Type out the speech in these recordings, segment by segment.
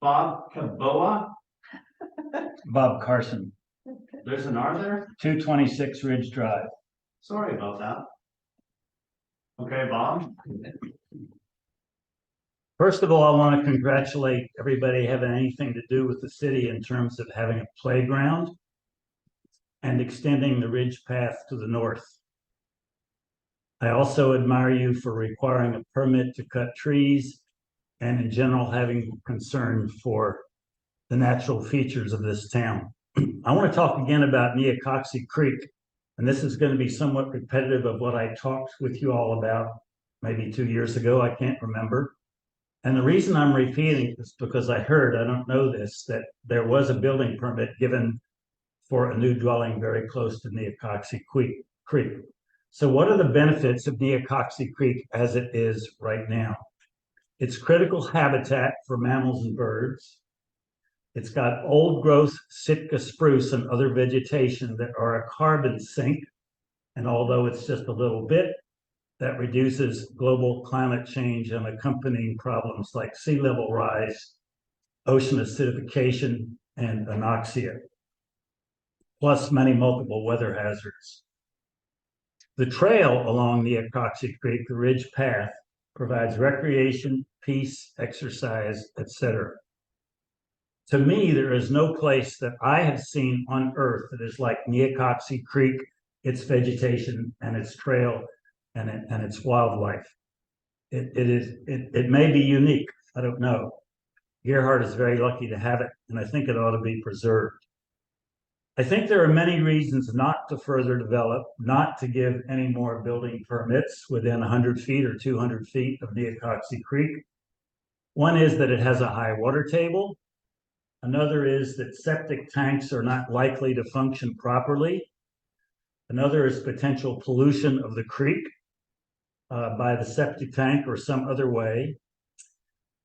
Bob Caboa. Bob Carson, There's an R there? 226 Ridge Drive. Sorry about that. Okay, Bob. First of all, I want to congratulate everybody having anything to do with the city in terms of having a playground and extending the ridge path to the north. I also admire you for requiring a permit to cut trees and in general having concern for the natural features of this town. I want to talk again about Neocoxie Creek, and this is going to be somewhat repetitive of what I talked with you all about maybe 2 years ago. I can't remember. And the reason I'm repeating it is because I heard, I don't know this, that there was a building permit given for a new dwelling very close to Neocoxie Creek. So what are the benefits of Neocoxie Creek as it is right now? It's critical habitat for mammals and birds. It's got old growth Sitka spruce and other vegetation that are a carbon sink. And although it's just a little bit, that reduces global climate change and accompanying problems like sea level rise, ocean acidification, and anoxia, plus many multiple weather hazards. The trail along Neocoxie Creek, the ridge path, provides recreation, peace, exercise, etc. To me, there is no place that I have seen on earth that is like Neocoxie Creek, its vegetation and its trail and its wildlife. It may be unique, I don't know. Gerhard is very lucky to have it, and I think it ought to be preserved. I think there are many reasons not to further develop, not to give any more building permits within 100 feet or 200 feet of Neocoxie Creek. One is that it has a high water table. Another is that septic tanks are not likely to function properly. Another is potential pollution of the creek by the septic tank or some other way.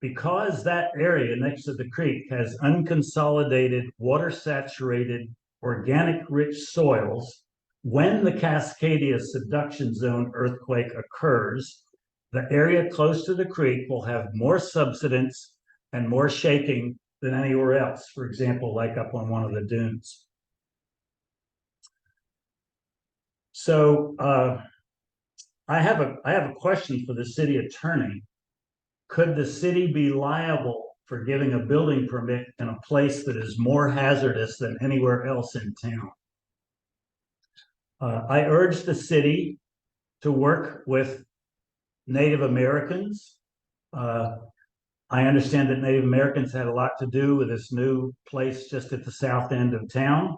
Because that area next to the creek has unconsolidated, water-saturated, organic-rich soils, when the Cascadia subduction zone earthquake occurs, the area close to the creek will have more subsidence and more shaking than anywhere else, for example, like up on one of the dunes. So I have a question for the city attorney. Could the city be liable for giving a building permit in a place that is more hazardous than anywhere else in town? I urge the city to work with Native Americans. I understand that Native Americans had a lot to do with this new place just at the south end of town.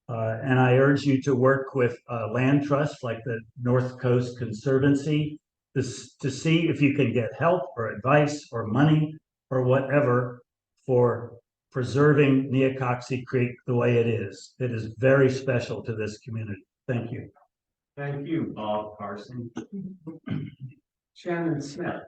And I urge you to work with land trusts like the North Coast Conservancy to see if you can get help or advice or money or whatever for preserving Neocoxie Creek the way it is. It is very special to this community. Thank you. Thank you, Bob Carson. Shannon Smith.